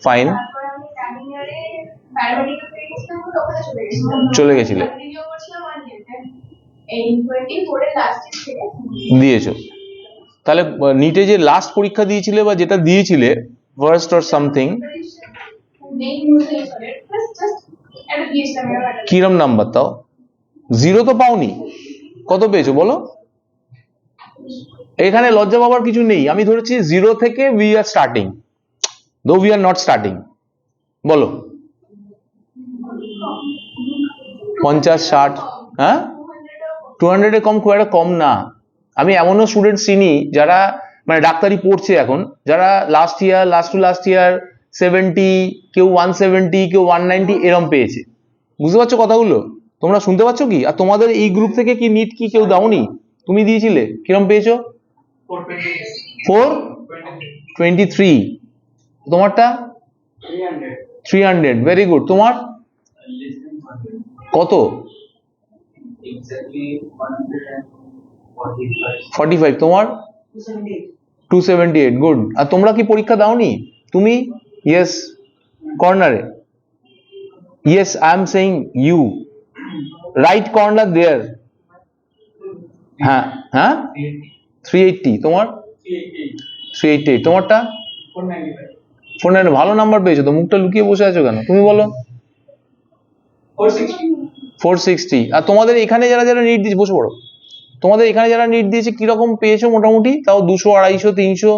Fine, চলে গেছিলে, দিয়েছো। তাহলে নিটে যে লাস্ট পরীক্ষা দিয়েছিলে বা যেটা দিয়েছিলে ফার্স্ট অর সামথিং, কিরম নাম্বার তাও? 0 তো পাওনি, কত পেয়েছো বলো? এখানে লজ্জা পাওয়ার কিছু নেই, আমি ধরেছি 0 থেকে we are starting, though we are not starting. বলো 50, 60, হ্যাঁ 200 এর কম খুব একটা কম না। আমি এমনও স্টুডেন্ট চিনি যারা মানে ডাক্তারি পড়ছে এখন, যারা লাস্ট ইয়ার 70, কেউ 170, কেউ 190 এরম পেয়েছে। বুঝতে পারছো কথাগুলো? তোমরা শুনতে পাচ্ছ কি? আর তোমাদের এই গ্রুপ থেকে কি নিট কি কেউ দাওনি? তুমি দিয়েছিলে, কিরম পেয়েছো? 423। তোমারটা 300, ভেরি গুড। তোমার কত? 45। তোমার 278, গুড। আর তোমরা কি পরীক্ষা দাওনি? তুমি? ইয়েস, কর্নারে। Yes, I am saying you, right corner there. হ্যাঁ হ্যাঁ 380। তোমার 388। তোমারটা 490। ভালো নাম্বার পেয়েছো তো, মুখটা লুকিয়ে বসে আছো কেন? তুমি বলো। 460। আর তোমাদের এখানে যারা যারা নিট দিয়েছে, বসে পড়ো, তোমাদের এখানে যারা নিট দিয়েছে কিরকম পেয়েছো মোটামুটি? তাও 200, 250, 300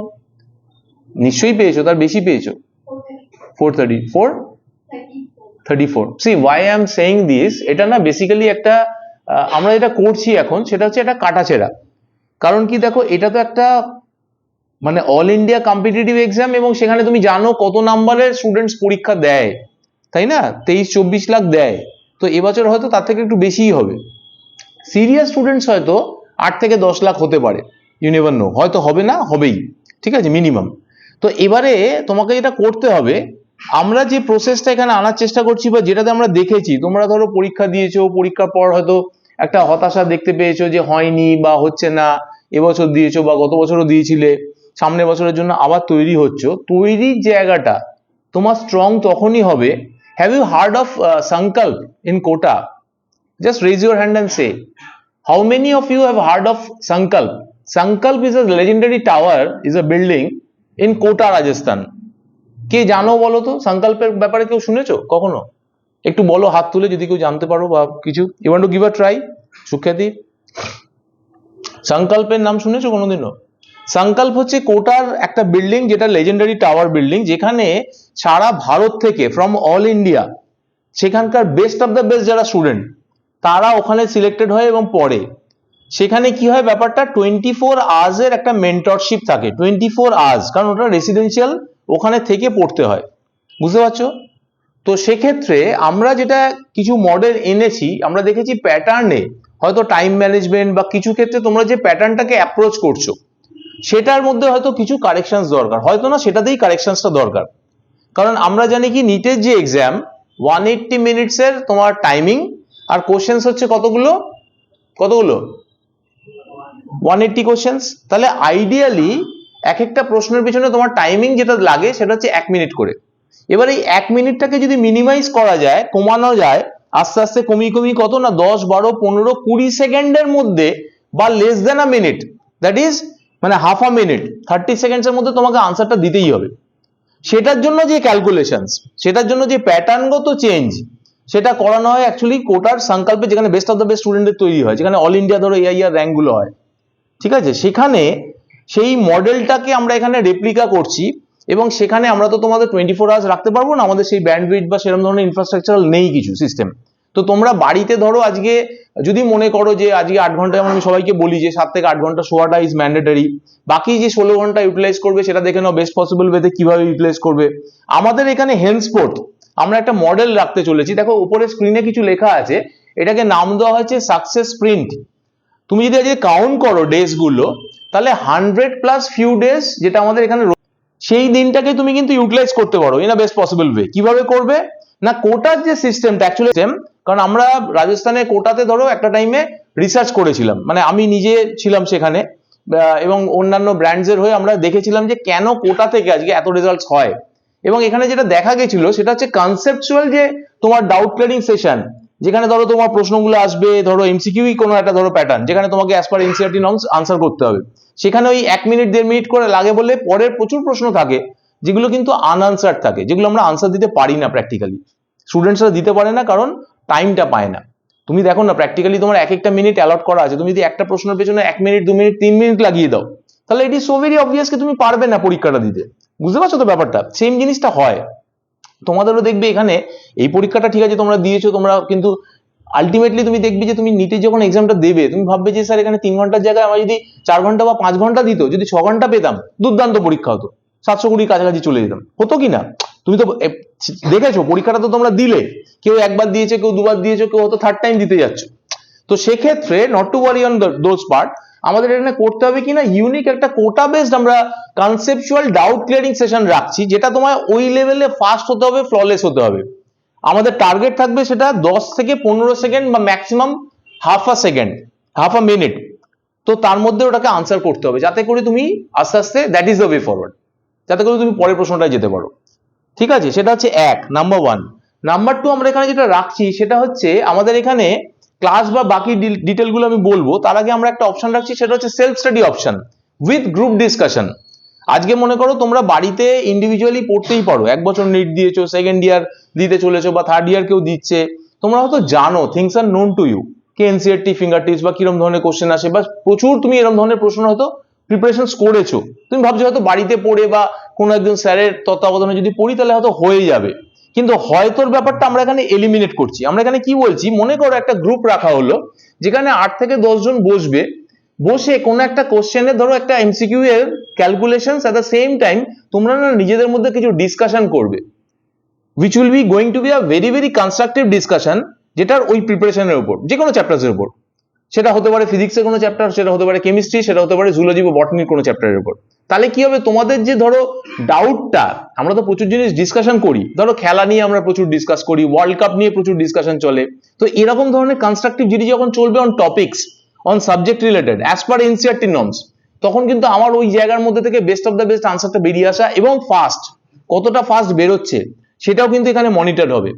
নিশ্চয়ই পেয়েছো, তার বেশি পেয়েছো। 434, 34। See why I am saying this, এটা না বেসিক্যালি একটা আমরা যেটা করছি এখন সেটা হচ্ছে একটা কাটাছেড়া। কারণ কি দেখো, এটা তো একটা মানে অল ইন্ডিয়া কম্পিটিটিভ এক্সাম, এবং সেখানে তুমি জানো কত নাম্বারের স্টুডেন্টস পরীক্ষা দেয়, তাই না? 23-24 লাখ দেয়। তো এবছর হয়তো তার থেকে একটু বেশিই হবে। সিরিয়াস স্টুডেন্টস হয়তো 8 থেকে 10 লাখ হতে পারে, ইউ নেভার নো, হয়তো হবে না, হবেই, ঠিক আছে, মিনিমাম। তো এবারে তোমাকে যেটা করতে হবে, আমরা যে প্রসেসটা এখানে আনার চেষ্টা করছি বা যেটাতে আমরা দেখেছি, তোমরা ধরো পরীক্ষা দিয়েছো, পরীক্ষার পর হয়তো একটা হতাশা দেখতে পেয়েছো যে হয়নি বা হচ্ছে না, এবছর দিয়েছো বা গত বছরও দিয়েছিলে, সামনের বছরের জন্য আবার তৈরি হচ্ছ। তৈরির জায়গাটা তোমার স্ট্রং তখনই হবে। Have you heard of Sankalp in Kota? Just raise your hand and say, how many of you have heard of Sankalp? Sankalp is a legendary tower, is a building in Kota, Rajasthan. কে জানো বলো তো? সংকল্পের ব্যাপারে কেউ শুনেছো কখনো? একটু বলো হাত তুলে যদি কেউ জানতে পারো বা কিছু। You want to give a try? সুখ্যাতি, সংকল্পের নাম শুনেছো কোনোদিনও? সংকল্প হচ্ছে কোটার একটা বিল্ডিং, যেটা লেজেন্ডারি টাওয়ার বিল্ডিং, যেখানে সারা ভারত থেকে ফ্রম অল ইন্ডিয়া সেখানকার বেস্ট অফ দ্য বেস্ট যারা স্টুডেন্ট তারা ওখানে সিলেক্টেড হয় এবং পড়ে। সেখানে কি হয় ব্যাপারটা, 24 আওয়ার্স এর একটা মেন্টরশিপ থাকে, 24 আওয়ার্স, কারণ ওটা রেসিডেন্সিয়াল, ওখানে থেকে পড়তে হয়। বুঝতে পারছো? তো সেক্ষেত্রে আমরা যেটা কিছু মডেল এনেছি, আমরা দেখেছি প্যাটার্নে হয়তো টাইম ম্যানেজমেন্ট বা কিছু ক্ষেত্রে তোমরা যে প্যাটার্নটাকে অ্যাপ্রোচ করছো সেটার মধ্যে হয়তো কিছু কারেকশনস দরকার, হয়তো না সেটাতেই কারেকশনসটা দরকার। কারণ আমরা জানি কি নিটের যে এক্সাম 180 মিনিটসের তোমার টাইমিং, আর কোশ্চেন্স হচ্ছে কতগুলো 180 কোশ্চেন্স। তাহলে আইডিয়ালি এক একটা প্রশ্নের পিছনে তোমার টাইমিং যেটা লাগে সেটা হচ্ছে 1 মিনিট করে। এবার এই 1 মিনিটটাকে যদি মিনিমাইজ করা যায়, কমানো যায়, আস্তে আস্তে কমিয়ে কত না 10, 12, 15, 20 সেকেন্ডের মধ্যে বা less than a minute, that is মানে হাফ আ মিনিট, 30 সেকেন্ডসের মধ্যে তোমাকে আনসারটা দিতেই হবে। সেটার জন্য যে ক্যালকুলেশনস, সেটার জন্য যে প্যাটার্নগত চেঞ্জ, সেটা করানো হয় অ্যাকচুয়ালি কোটার সংকল্পে, যেখানে বেস্ট অফ দ্য বেস্ট স্টুডেন্টদের তৈরি হয়, যেখানে অল ইন্ডিয়া ধরো এআইআর র্যাঙ্কগুলো হয়, ঠিক আছে? সেখানে সেই মডেলটাকে আমরা এখানে রেপ্লিকা করছি, এবং সেখানে আমরা তো তোমাদের 24 আওয়ার্স রাখতে পারবো না, আমাদের সেই ব্যান্ডউইথ বা সেরকম ধরনের ইনফ্রাস্ট্রাকচারাল নেই কিছু সিস্টেম। তো তোমরা বাড়িতে ধরো আজকে যদি মনে করো যে আজকে 8 ঘন্টা, যেমন আমি সবাইকে বলি যে 7 থেকে 8 ঘন্টা শোয়াটা ইজ ম্যান্ডেটরি, বাকি যে 16 ঘন্টা ইউটিলাইজ করবে সেটা দেখে নাও বেস্ট পসিবল ওয়েতে কিভাবে ইউটিলাইজ করবে। আমাদের এখানে হেন্সফোর্থ আমরা একটা মডেল রাখতে চলেছি। দেখো উপরে স্ক্রিনে কিছু লেখা আছে, এটাকে নাম দেওয়া হয়েছে সাকসেস স্প্রিন্ট। তুমি যদি আজকে কাউন্ট করো ডেজ গুলো, তাহলে 100+ ফিউ ডেজ যেটা আমাদের এখানে, সেই দিনটাকে তুমি কিন্তু ইউটিলাইজ করতে পারো in a best possible way. কিভাবে করবে না, কোটার যে সিস্টেমটা অ্যাকচুয়ালি সেম, কারণ আমরা রাজস্থানে কোটাতে ধরো একটা টাইমে রিসার্চ করেছিলাম, মানে আমি নিজে ছিলাম সেখানে, এবং অন্যান্য ব্র্যান্ডস এর হয়ে আমরা দেখেছিলাম যে কেন কোটা থেকে আজকে এত রেজাল্টস হয়। এবং এখানে যেটা দেখা গেছিল সেটা হচ্ছে কনসেপচুয়াল যে তোমার ডাউট ক্লিয়ারিং সেশন, যেখানে ধরো তোমার প্রশ্নগুলো আসবে, ধরো এমসিকিউই কোনো একটা ধরো প্যাটার্ন, যেখানে তোমাকে as per NCERT norms answer করতে হবে। সেখানে ওই 1 মিনিট 1.5 মিনিট করে লাগে বলে পরের প্রচুর প্রশ্ন থাকে যেগুলো কিন্তু আনআনসার্ড থাকে, যেগুলো আমরা আনসার দিতে পারি না প্র্যাকটিক্যালি। স্টুডেন্টসরা দিতে পারে না কারণ টাইমটা পায় না। তুমি দেখো না প্র্যাকটিক্যালি তোমার এক একটা মিনিট অ্যালট করা আছে, তুমি যদি একটা প্রশ্নের পেছনে 1 মিনিট 2 মিনিট 3 মিনিট লাগিয়ে দাও, তাহলে it is so very obvious কি তুমি পারবে না পরীক্ষাটা দিতে। বুঝতে পারছো তো ব্যাপারটা? সেম জিনিসটা হয় তোমাদেরও, দেখবে এখানে এই পরীক্ষাটা ঠিক আছে তোমরা দিয়েছো, তোমরা কিন্তু আলটিমেটলি তুমি দেখবে যে তুমি নিটে যখন এক্সামটা দেবে তুমি ভাববে যে স্যার এখানে 3 ঘন্টার জায়গায় আমার যদি 4 ঘন্টা বা 5 ঘন্টা দিত, যদি 6 ঘন্টা পেতাম দুর্দান্ত পরীক্ষা হতো, 720 কাছাকাছি চলে যেতাম, হতো কি না? তুমি তো দেখেছো পরীক্ষাটা তো তোমরা দিলে, কেউ একবার দিয়েছে, কেউ দুবার দিয়েছো, কেউ হয়তো থার্ড টাইম দিতে যাচ্ছ। তো সেক্ষেত্রে not to worry on those part, আমাদের এখানে করতে হবে কিনা ইউনিক একটা কোটা বেসড আমরা কনসেপচুয়াল ডাউট ক্লিয়ারিং সেশন রাখছি, যেটা তোমার ওই লেভেলে ফাস্ট হতে হবে, ফ্ললেস হতে হবে। আমাদের টার্গেট থাকবে সেটা 10 থেকে 15 সেকেন্ড বা ম্যাক্সিমাম হাফ আ মিনিট। তো তার মধ্যে ওটাকে আনসার করতে হবে, যাতে করে তুমি আস্তে আস্তে that is the way forward, যাতে করে তুমি পরের প্রশ্নটায় যেতে পারো। ঠিক আছে, সেটা হচ্ছে নাম্বার 1। নাম্বার 2 আমরা এখানে যেটা রাখছি সেটা হচ্ছে আমাদের এখানে ক্লাস বা বাকি ডিটেলগুলো আমি বলবো, তার আগে আমরা একটা অপশন রাখছি, সেটা হচ্ছে self study option with group discussion. আজকে মনে করো তোমরা বাড়িতে ইন্ডিভিজুয়ালি পড়তেই পারো, 1 বছর নিট দিয়েছো, সেকেন্ড ইয়ার দিতে চলেছো বা থার্ড ইয়ার কেউ দিচ্ছে, তোমরা হয়তো জানো things are known to you, কে এনসিইআরটি ফিঙ্গার টিপস বা কিরকম ধরনের কোশ্চেন আসে, বা প্রচুর তুমি এরকম ধরনের প্রশ্ন হয়তো প্রিপারেশন করেছো। তুমি ভাবছো হয়তো বাড়িতে পড়ে বা কোনো একজন স্যারের তত্ত্বাবধানে যদি পড়ি তাহলে হয়তো হয়ে যাবে, কিন্তু হয়তোর ব্যাপারটা আমরা এখানে এলিমিনেট করছি। আমরা এখানে কি বলছি, মনে করো একটা গ্রুপ রাখা হলো যেখানে 8 থেকে 10 জন বসবে, বসে কোনো একটা কোশ্চেনের ধরো একটা এমসিকিউ এর calculations at the same time তোমরা না নিজেদের মধ্যে কিছু ডিসকাশন করবে, which will be going to be a very very constructive discussion, যেটার ওই প্রিপারেশনের উপর, যে কোনো চ্যাপ্টারের উপর, সেটা হতে পারে ফিজিক্সের কোনো চ্যাপ্টার, সেটা হতে পারে কেমিস্ট্রি, সেটা হতে পারে জুলজি বা বটনির কোনো চ্যাপ্টারের উপর। তাহলে কি হবে, তোমাদের যে ধরো ডাউটটা, আমরা তো প্রচুর জিনিস ডিসকাশন করি, ধরো খেলা নিয়ে আমরা প্রচুর ডিসকাস করি, ওয়ার্ল্ড কাপ নিয়ে প্রচুর ডিসকাশন চলে, তো এরকম ধরনের কনস্ট্রাকটিভ জিনিস যখন চলবে on topics, on subject related as per NCERT norms, তখন কিন্তু আমার ওই জায়গার মধ্যে থেকে বেস্ট অফ দ্য বেস্ট আনসারটা বেরিয়ে আসা, এবং ফাস্ট, কতটা ফাস্ট বেরোচ্ছে সেটাও কিন্তু এখানে মনিটর হবে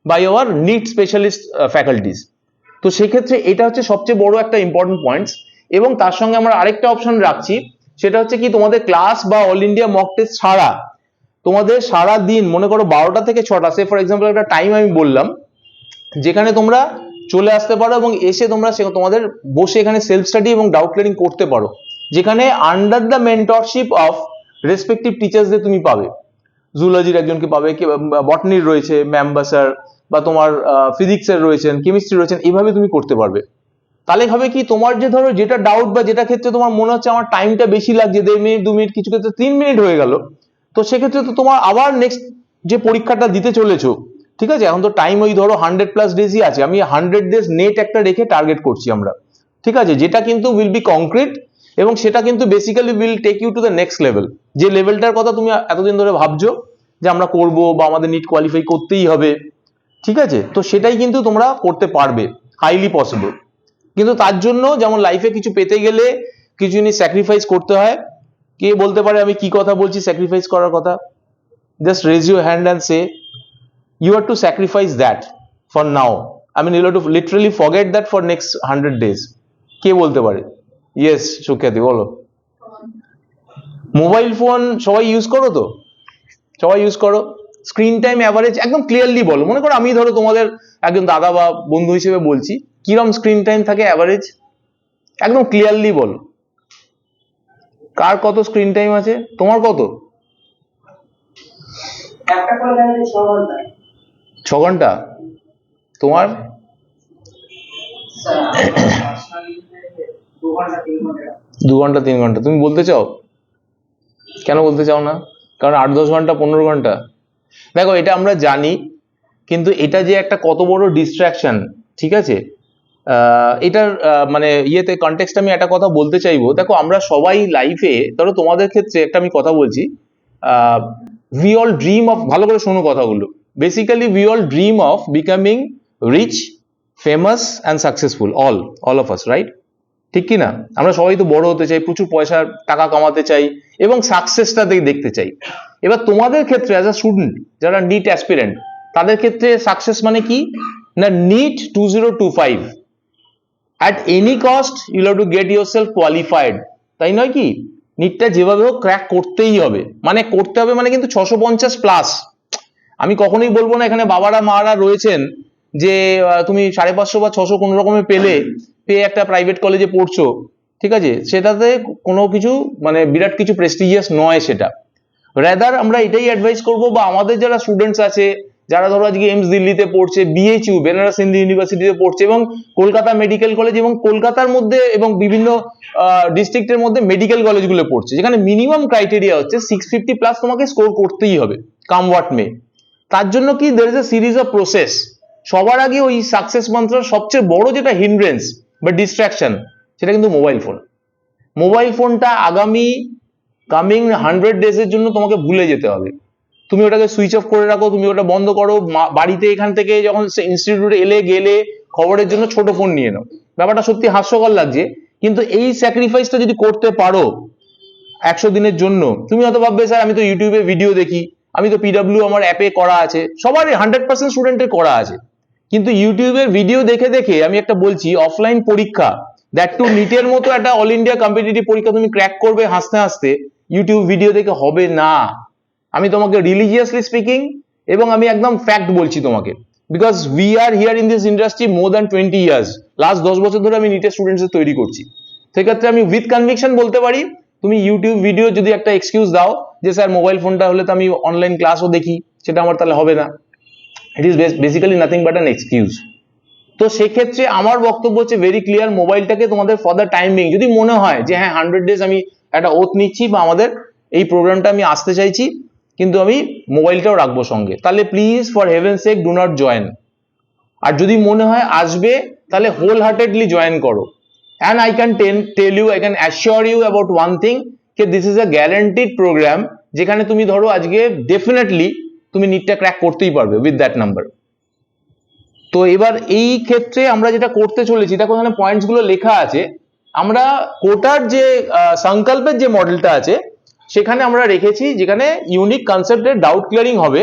by our NEET specialist faculties. তো সেক্ষেত্রে এটা হচ্ছে সবচেয়ে বড় একটা ইম্পর্টেন্ট পয়েন্টস। এবং তার সঙ্গে আমরা আরেকটা অপশন রাখছি, সেটা হচ্ছে কি তোমাদের ক্লাস বা অল ইন্ডিয়া মক টেস্ট ছাড়া তোমাদের সারা দিন, মনে করো 12টা থেকে 6টা, সে ফর এক্সাম্পল একটা টাইম আমি বললাম, যেখানে তোমরা চলে আসতে পারো এবং এসে তোমরা তোমাদের বসে এখানে সেলফ স্টাডি এবং ডাউট ক্লিয়ারিং করতে পারো, যেখানে under the mentorship of respective টিচার্সদের তুমি পাবে। জুলজির একজনকে পাবে, বটনির রয়েছে ম্যাম বা স্যার, বা তোমার ফিজিক্সের রয়েছেন, কেমিস্ট্রি রয়েছেন, এইভাবে তুমি করতে পারবে। তাহলে হবে কি, তোমার যে ধরো যেটা ডাউট বা যেটা ক্ষেত্রে তোমার মনে হচ্ছে আমার টাইমটা বেশি লাগছে, 1.5 মিনিট 2 মিনিট, কিছু ক্ষেত্রে 3 মিনিট হয়ে গেল, তো সেক্ষেত্রে তো তোমার আবার নেক্সট যে পরীক্ষাটা দিতে চলেছো, ঠিক আছে, এখন তো টাইম ওই ধরো 100+ ডেজই আছে, আমি 100 ডেজ নেট একটা রেখে টার্গেট করছি আমরা, ঠিক আছে, যেটা কিন্তু উইল বি কংক্রিট, এবং সেটা কিন্তু basically will take you to the next level, যে লেভেলটার কথা তুমি এতদিন ধরে ভাবছো যে আমরা করব বা আমাদের নিট কোয়ালিফাই করতেই হবে, ঠিক আছে, তো সেটাই কিন্তু তোমরা করতে পারবে, হাইলি পসিবল। কিন্তু তার জন্য যেমন লাইফে কিছু পেতে গেলে কিছু জিনিস স্যাক্রিফাইস করতে হয়। কে বলতে পারে আমি কি কথা বলছি স্যাক্রিফাইস করার কথা? Just raise your hand and say you have to sacrifice that for now. I mean, you have to literally forget that for next 100 days. কে বলতে পারে? Yes, সুখ্যাতি বলো। মোবাইল ফোন সবাই ইউজ করো তো? সবাই ইউজ করো। স্ক্রিন টাইম অ্যাভারেজ একদম ক্লিয়ারলি বলো। মনে করো আমি ধরো তোমাদের একজন দাদা বা বন্ধু হিসেবে বলছি, কিরম স্ক্রিন টাইম থাকে অ্যাভারেজ? একদম ক্লিয়ারলি বলো। কার কত স্ক্রিন টাইম আছে? তোমার কত? একটা করে দেখালে 6 ঘন্টা। 6 ঘন্টা? তোমার? 2 ঘন্টা 3 ঘন্টা। তুমি বলতে চাও? কেন বলতে চাও না? কারণ 8-10 ঘন্টা 15 ঘন্টা। দেখো এটা আমরা জানি, কিন্তু এটা যে একটা কত বড় ডিস্ট্রাকশন, ঠিক আছে, এটার মানে ইয়েতে কনটেক্সট আমি একটা কথা বলতে চাইবো। দেখো আমরা সবাই লাইফে, ধরো তোমাদের ক্ষেত্রে একটা আমি কথা বলছি, we all dream of, ভালো করে শোনো কথাগুলো, basically we all dream of becoming rich, famous and successful, all of us, right? ঠিক কি না? আমরা সবাই তো বড় হতে চাই, প্রচুর পয়সা টাকা কামাতে চাই এবং সাকসেসটা দেখতে চাই। এবার তোমাদের ক্ষেত্রে অ্যাজ আ স্টুডেন্ট যারা নিট অ্যাসপিরেন্ট, তাদের ক্ষেত্রে সাকসেস মানে কি না, NEET 2025 at any cost you have to get yourself qualified, তাই নয় কি? নিটটা যেভাবে হোক ক্র্যাক করতেই হবে, মানে করতে হবে মানে কিন্তু 650 প্লাস। আমি কখনোই বলবো না এখানে বাবারা মারা রয়েছেন যে তুমি 550 বা 600 কোনো রকমে পেয়ে একটা প্রাইভেট কলেজে পড়ছো, ঠিক আছে, সেটাতে কোনো কিছু মানে বিরাট কিছু প্রেস্টিজিয়াস নয় সেটা। রাদার আমরা এটাই অ্যাডভাইস করব, বা আমাদের যারা স্টুডেন্টস আছে যারা ধরো আজকে এইমস দিল্লিতে পড়ছে, বিএইচইউ বেনারস হিন্দু ইউনিভার্সিটিতে পড়ছে, এবং কলকাতা মেডিকেল কলেজ এবং কলকাতার মধ্যে এবং বিভিন্ন ডিস্ট্রিক্টের মধ্যে মেডিকেল কলেজগুলো পড়ছে, যেখানে মিনিমাম ক্রাইটেরিয়া হচ্ছে 650 প্লাস তোমাকে স্কোর করতেই হবে কাম হোয়াট মে। তার জন্য কি there is a series of process. সবার আগে ওই সাকসেস মন্ত্রের সবচেয়ে বড় যেটা হিন্ড্রেন্স বা ডিস্ট্রাকশন, সেটা কিন্তু মোবাইল ফোন। মোবাইল ফোনটা আগামী কামিং 100 ডেজের জন্য তোমাকে ভুলে যেতে হবে। তুমি ওটাকে সুইচ অফ করে রাখো, তুমি ওটা বন্ধ করো, বাড়িতে এখান থেকে যখন ইনস্টিটিউটে গেলে খবরের জন্য ছোট ফোন নিয়ে নাও। ব্যাপারটা সত্যি হাস্যকর লাগছে, কিন্তু এই স্যাক্রিফাইসটা যদি করতে পারো 100 দিনের জন্য, তুমি হয়তো ভাববে স্যার আমি তো ইউটিউবে ভিডিও দেখি, আমি তো পিডব্লিউ আমার অ্যাপে করা আছে, সবারই 100% স্টুডেন্টের করা আছে, কিন্তু ইউটিউবের ভিডিও দেখে দেখে আমি একটা বলছি অফলাইন পরীক্ষা, দ্যাট টু নিটের মতো একটা অল ইন্ডিয়া কম্পিটিটিভ পরীক্ষা তুমি ক্র্যাক করবে হাসতে হাসতে, ইউটিউব ভিডিও দেখে হবে না। আমি তোমাকে রিলিজিয়াসলি স্পিকিং এবং আমি একদম ফ্যাক্ট বলছি তোমাকে, because we are here in this industry more than 20 years, last 10 বছর ধরে আমি নিটের স্টুডেন্টস তৈরি করছি। সেক্ষেত্রে আমি উইথ কনভিকশন বলতে পারি, তুমি ইউটিউব ভিডিও যদি একটা এক্সকিউজ দাও যে স্যার মোবাইল ফোনটা হলে তো আমি অনলাইন ক্লাসও দেখি, সেটা আমার তাহলে হবে না, it is basically nothing but an excuse. তো সেক্ষেত্রে আমার বক্তব্য হচ্ছে ভেরি ক্লিয়ার, মোবাইলটাকে তোমাদের ফর দ্য টাইম বিং যদি মনে হয় যে হ্যাঁ 100 ডেজ আমি একটা ওথ নিচ্ছি বা আমাদের এই প্রোগ্রামটা আমি আসতে চাইছি, কিন্তু আমি মোবাইলটাও রাখবো সঙ্গে, তাহলে please for heaven sake do not join. আর যদি মনে হয় আসবে, তাহলে হোল হার্টেডলি জয়েন করো। And I can tell you, I can assure you about one thing, যে this is a guaranteed programme, যেখানে তুমি ধরো আজকে ডেফিনেটলি তুমি নিটটা ক্র্যাক করতেই পারবে উইথ দ্যাট নাম্বার। তো এবার এই ক্ষেত্রে আমরা যেটা করতে চলেছি, দেখো এখানে পয়েন্টস গুলো লেখা আছে, আমরা কোটার যে সংকল্পের যে মডেলটা আছে সেখানে আমরা রেখেছি, যেখানে ইউনিক কনসেপ্টের ডাউট ক্লিয়ারিং হবে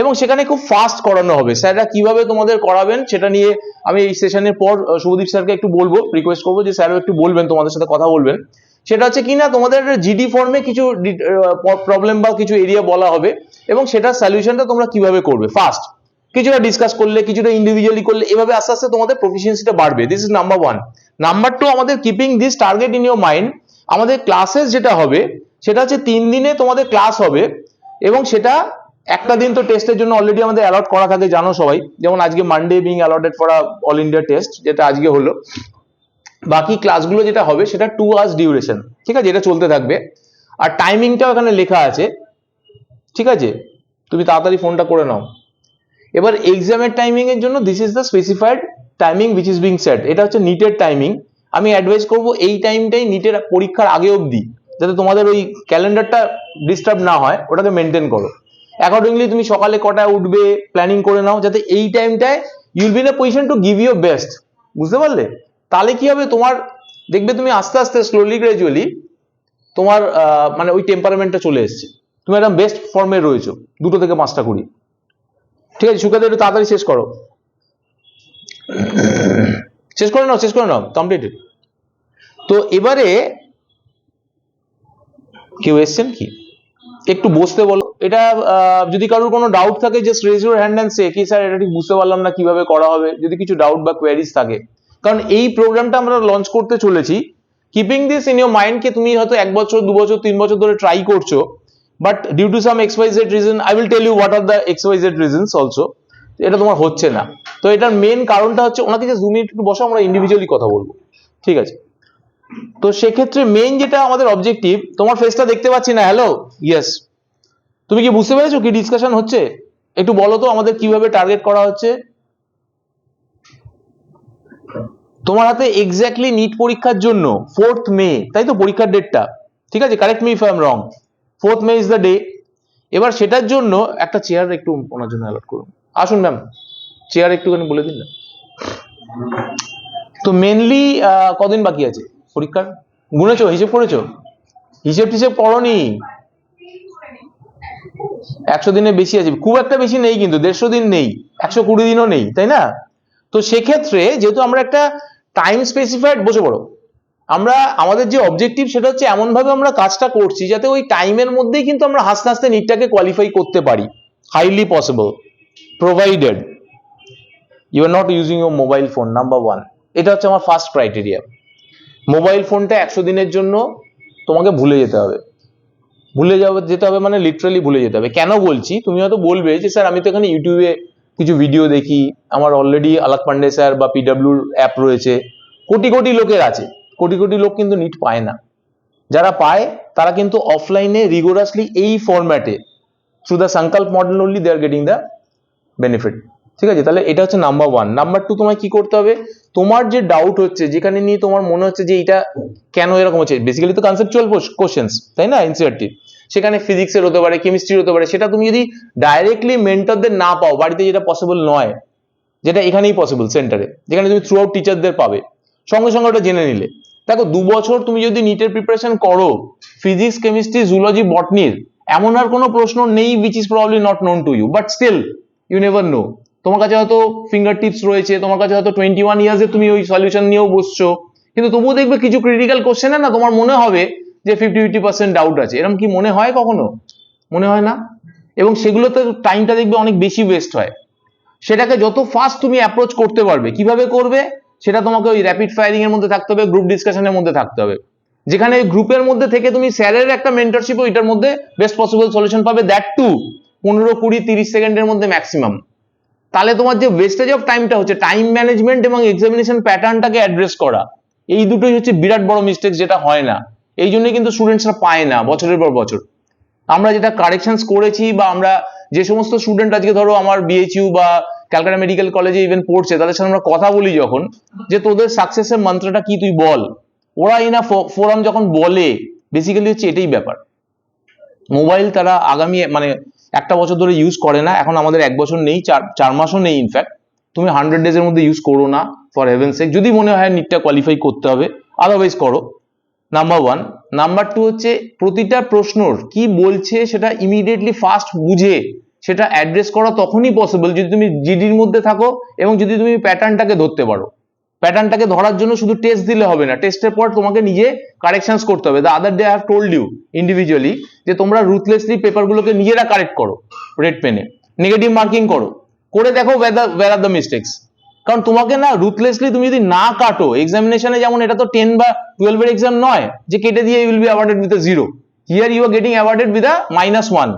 এবং সেখানে খুব ফাস্ট করানো হবে। স্যাররা কিভাবে তোমাদের করাবেন সেটা নিয়ে আমি এই সেশনের পর শুভদীপ স্যারকে একটু বলবো, রিকোয়েস্ট করবো যে স্যারও একটু বলবেন, তোমাদের সাথে কথা বলবেন। সেটা হচ্ছে কি না, তোমাদের জিডি ফর্মে কিছু প্রবলেম বা কিছু এরিয়া বলা হবে এবং সেটার সলিউশনটা তোমরা কিভাবে করবে ফাস্ট, কিছুটা ডিসকাস করলে, কিছুটা ইন্ডিভিজুয়ালি করলে, এভাবে আস্তে আস্তে তোমাদের প্রফিসিয়েন্সিটা বাড়বে। This is number 1। নাম্বার 2, আমাদের keeping this target in your mind, আমাদের ক্লাসেস যেটা হবে সেটা হচ্ছে 3 দিনে তোমাদের ক্লাস হবে এবং সেটা একটা দিন তো টেস্টের জন্য অলরেডি আমাদের অ্যালট করা থাকে, জানো সবাই, যেমন আজকে Monday being allotted for all India test, যেটা আজকে হলো। বাকি ক্লাসগুলো যেটা হবে সেটা 2 আওয়ার্স ডিউরেশন, ঠিক আছে, এটা চলতে থাকবে। আর টাইমিংটাও এখানে লেখা আছে, ঠিক আছে, তুমি তাড়াতাড়ি ফোনটা করে নাও। এবার এক্সামের টাইমিং এর জন্য this is the specified timing which is being set, এটা হচ্ছে নিটের টাইমিং। আমি অ্যাডভাইস করবো এই টাইমটাই নিটের পরীক্ষার আগে অবধি, যাতে তোমাদের ওই ক্যালেন্ডারটা ডিস্টার্ব না হয়, ওটাকে মেনটেন করো। অ্যাকর্ডিংলি তুমি সকালে কটায় উঠবে প্ল্যানিং করে নাও, যাতে এই টাইমটায় you will be in a position to give your best. বুঝতে পারলে? তাহলে কি হবে, তোমার দেখবে তুমি আস্তে আস্তে স্লোলি গ্রাজুয়ালি তোমার মানে ওই টেম্পারমেন্টটা চলে এসছে, তুমি একদম বেস্ট ফর্মে রয়েছো 2 থেকে 5টা 20। ঠিক আছে সুকাদের, একটু তাড়াতাড়ি শেষ করো, শেষ করে নাও কমপ্লিটেড। তো এবারে কেউ এসছেন কি, একটু বসতে বলো। এটা যদি কারোর কোনো ডাউট থাকে just raise your hand and say কি স্যার এটা ঠিক বুঝতে পারলাম না কিভাবে করা হবে, যদি কিছু ডাউট বা কোয়ারিজ থাকে। কারণ এই প্রোগ্রামটা আমরা লঞ্চ করতে চলেছি keeping this in your mind, কে তুমি হয়তো 1 বছর 2 বছর 3 বছর ধরে ট্রাই করছো, but due to some XYZ reason, I will tell you what are the XYZ reasons also, এটা তোমার হচ্ছে না। তো এটার মেন কারণটা হচ্ছে, ওনাকে যে 2 মিনিট একটু বসো, আমরা ইন্ডিভিজুয়ালি কথা বলবো, ঠিক আছে। তো সেক্ষেত্রে মেইন যেটা আমাদের অবজেক্টিভ, তোমার ফেসটা দেখতে পাচ্ছি না, হ্যালো, ইয়েস, তুমি কি বুঝতে পেরেছো কি ডিসকাশন হচ্ছে? একটু বলো তো আমাদের কিভাবে টার্গেট করা হচ্ছে। তোমার হাতে এক্স্যাক্টলি নিট পরীক্ষার জন্য 4th মে, তাই তো পরীক্ষার ডেটটা, ঠিক আছে, correct me if I am wrong, 4th May is the day. এবার সেটার জন্য একটা চেয়ার একটু ওনার জন্য অ্যালট করুন, আসুন ম্যাম, চেয়ার একটুখানি বলে দিন না। তো মেনলি কদিন বাকি আছে? পরীক্ষার? গুনেছো, হিসেব করেছো? হিসেব করোনি? 100 দিনের বেশি আছে, খুব একটা বেশি নেই কিন্তু, 150 দিন নেই, 120 দিনও নেই, তাই না? তো সেক্ষেত্রে যেহেতু আমরা একটা টাইম স্পেসিফাইড, বসে পড়ো, আমরা আমাদের যে অবজেক্টিভ সেটা হচ্ছে এমন ভাবে আমরা কাজটা করছি যাতে ওই টাইমের মধ্যেই কিন্তু আমরা হাসতে হাসতে নিটটাকে কোয়ালিফাই করতে পারি, highly possible, provided you are not using your mobile phone, number 1। এটা হচ্ছে আমার ফার্স্ট ক্রাইটেরিয়া। মোবাইল ফোনটা 100 দিনের জন্য তোমাকে ভুলে যেতে হবে। যেতে হবে মানে লিটারালি ভুলে যেতে হবে। কেন বলছি? তুমি হয়তো বলবে যে স্যার আমি তো এখানে ইউটিউবে কিছু ভিডিও দেখি, আমার অলরেডি আলাক পান্ডে স্যার বা পিডব্লিউর অ্যাপ রয়েছে, কোটি কোটি লোকের আছে, কোটি কোটি লোক কিন্তু নিট পায় না। যারা পায় তারা কিন্তু অফলাইনে রিগোরাসলি এই ফরম্যাটে through the Sankalp model only they are getting the benefit. ঠিক আছে, তাহলে এটা হচ্ছে নাম্বার 1। নাম্বার 2, তোমায় কি করতে হবে, তোমার যে ডাউট হচ্ছে, যেখানে নিয়ে তোমার মনে হচ্ছে যে এটা কেন এরকম হচ্ছে, বেসিক্যালি তো কনসেপচুয়াল কোশ্চেন্স, তাই না, এনসিইআরটি, সেখানে ফিজিক্সের হতে পারে, কেমিস্ট্রির হতে পারে, সেটা তুমি যদি ডাইরেক্টলি মেন্টরদের না পাও বাড়িতে, যেটা পসিবল নয়, যেটা এখানেই পসিবল সেন্টারে, যেখানে তুমি থ্রু আউট টিচারদের পাবে, সঙ্গে সঙ্গে ওটা জেনে নিলে। দেখো 2 বছর তুমি যদি নিটের প্রিপারেশন করো, ফিজিক্স, কেমিস্ট্রি, জুলজি, বটনির এমন আর কোনো প্রশ্ন নেই which is probably not known to you, but still you never know। তোমার কাছে হয়তো ফিঙ্গার টিপস রয়েছে, তোমার কাছে হয়তো 21 ইয়ার্স এ তুমি ওই সলিউশন নিয়েও বসছো, কিন্তু তবুও দেখবে কিছু ক্রিটিক্যাল কোশ্চেনে না তোমার মনে হবে যে 50-50% ডাউট আছে। এরকম কি মনে হয় কখনো? মনে হয় না? এবং সেগুলোতে টাইমটা দেখবে অনেক বেশি ওয়েস্ট হয়। সেটাকে যত ফাস্ট তুমি অ্যাপ্রোচ করতে পারবে, কিভাবে করবে সেটা তোমাকে ওই র্যাপিড ফায়ারিং এর মধ্যে থাকতে হবে, গ্রুপ ডিসকাশনের মধ্যে থাকতে হবে, যেখানে ওই গ্রুপের মধ্যে থেকে তুমি স্যারের একটা মেন্টরশিপ, ওইটার মধ্যে বেস্ট পসিবল সলিউশন পাবে, দ্যাট টু 15-20-30 সেকেন্ডের মধ্যে ম্যাক্সিমাম। তাহলে তোমার যে ওয়েস্টেজ অফ টাইমটা হচ্ছে, টাইম ম্যানেজমেন্ট এবং এক্সামিনেশন প্যাটার্নটাকে অ্যাড্রেস করা, এই দুটোই হচ্ছে বিরাট বড় মিস্টেক, যেটা হয় না। এই জন্যই কিন্তু স্টুডেন্টসরা পায় না বছরের পর বছর। আমরা যেটা কারেকশনস করেছি, বা আমরা যে সমস্ত স্টুডেন্ট আজকে ধরো আমার বিএইচইউ বা ক্যালকাটা মেডিকেল কলেজে ইভেন পড়ছে, তাদের সাথে আমরা কথা বলি যখন, যে তোদের সাকসেসের মন্ত্রটা কি তুই বল, ওরা ইনা ফোরাম যখন বলে, বেসিক্যালি হচ্ছে এটাই ব্যাপার। মোবাইল তারা আগামী মানে 1টা বছর ধরে ইউজ করে না, এখন আমাদের 1 বছর নেই, 4 মাসও নেই ইনফ্যাক্ট। তুমি 100 ডেজের মধ্যে ইউজ করো না, ফর হেভেন সেক, যদি মনে হয় নিটটা কোয়ালিফাই করতে হবে, আদারওয়াইজ করো, নাম্বার 1। নাম্বার 2 হচ্ছে প্রতিটা প্রশ্নর কি বলছে সেটা ইমিডিয়েটলি ফাস্ট বুঝে সেটা অ্যাড্রেস করা তখনই পসিবল যদি তুমি জিডির মধ্যে থাকো এবং যদি তুমি প্যাটার্নটাকে ধরতে পারো। প্যাটার্নটাকে ধরার জন্য শুধু টেস্ট দিলে হবে না, টেস্টের পর তোমাকে নিজে কারেকশনস করতে হবে। The other day I have told you individually যে তোমরা রুথলেসলি পেপারগুলোকে নিজেরা কারেক্ট করো, রেড পেনে নেগেটিভ মার্কিং করো, করে দেখো where are the mistakes। কারণ তোমাকে না রুথলেসলি তুমি যদি না কাটো, এক্সামিনেশনে যেমন এটা তো 10 বা 12 এর এক্সাম নয় যে কেটে দিয়ে you will be awarded with a 0, here you are getting awarded with a -1,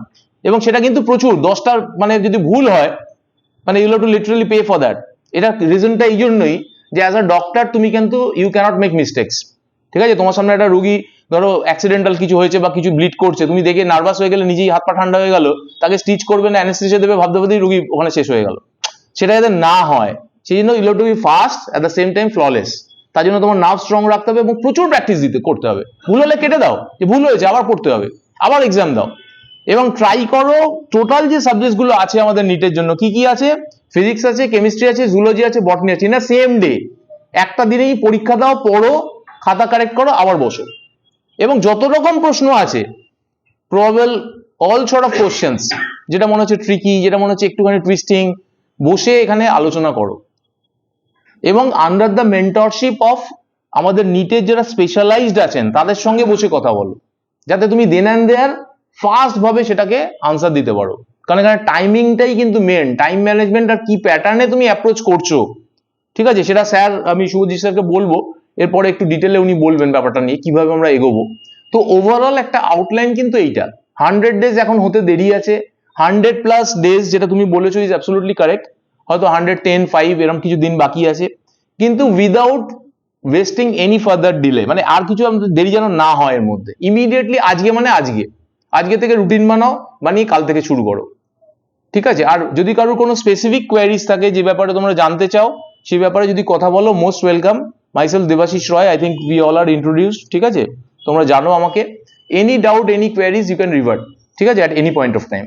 এবং সেটা কিন্তু প্রচুর, 10টার মানে যদি ভুল হয় মানে you have to literally pay for that. এটা রিজনটা এই জন্যই যে অ্যাজ আ ডক্টর তুমি কিন্তু ইউ ক্যানট মেক মিস্টেক্স। ঠিক আছে, তোমার সামনে একটা রোগী ধরো অ্যাক্সিডেন্টাল কিছু হয়েছে বা কিছু ব্লিড করছে, তুমি দেখে নার্ভাস হয়ে গেলে, নিজেই হাত পা ঠান্ডা হয়ে গেল, তাকে স্টিচ করবে না অ্যানেস্থেসিয়া দেবে, ভাবতে ভাবতেই রোগী ওখানে শেষ হয়ে গেল। সেটা যাতে না হয় সেই জন্য you have to be fast at the same time flawless. তার জন্য তোমার নার্ভ স্ট্রং রাখতে হবে এবং প্রচুর প্র্যাকটিস করতে হবে। ভুল হলে কেটে দাও, যে ভুল হয়েছে আবার পড়তে হবে, আবার এক্সাম দাও, এবং ট্রাই করো টোটাল যে সাবজেক্ট গুলো আছে আমাদের নিটের জন্য, কি কি আছে, ফিজিক্স আছে, কেমিস্ট্রি আছে, জুলজি আছে, বটনি আছে, না সেম ডে একটা দিনেই পরীক্ষা দাও, পড়ো, খাতা কারেক্ট করো, আবার বসো, এবং যত রকম প্রশ্ন আছে probable all sort of questions, যেটা মনে হচ্ছে ট্রিকি, যেটা মনে হচ্ছে একটুখানি টুইস্টিং, বসে এখানে আলোচনা করো, এবং আন্ডার দ্য মেন্টরশিপ অফ আমাদের নিটের যারা স্পেশালাইজড আছেন তাদের সঙ্গে বসে কথা বলো, যাতে তুমি দেন অ্যান্ড দেয়ার ফাস্ট ভাবে সেটাকে আনসার দিতে পারো। কারণ এখানে টাইমিংটাই কিন্তু মেন, টাইম ম্যানেজমেন্ট আর কি প্যাটার্নে তুমি অ্যাপ্রোচ করছো। ঠিক আছে, সেটা স্যার, আমি শুভজিৎ স্যারকে বলবো এরপরে একটু ডিটেলে, উনি বলবেন ব্যাপারটা নিয়ে কিভাবে আমরা এগোবো। তো ওভারঅল একটা আউটলাইন কিন্তু এইটা। 100 ডেজ এখন হতে দেরি আছে, 100+ ডেজ যেটা তুমি বলেছো ইজ অ্যাবসলিউটলি কারেক্ট, হয়তো 110, 5 এরকম কিছু দিন বাকি আছে, কিন্তু without wasting any further delay, মানে আর কিছু আমাদের দেরি যেন না হয় এর মধ্যে, ইমিডিয়েটলি আজকে মানে আজকে থেকে রুটিন বানাও, বানিয়ে কাল থেকে শুরু করো। ঠিক আছে, আর যদি কারোর কোনো স্পেসিফিক কোয়ারিজ থাকে যে ব্যাপারে তোমরা জানতে চাও, সেই ব্যাপারে যদি কথা বলো, most welcome. Myself Debashis Roy, I think we all are introduced. ঠিক আছে, তোমরা জানো আমাকে, any doubt, any queries you can revert, ঠিক আছে, at any point of time.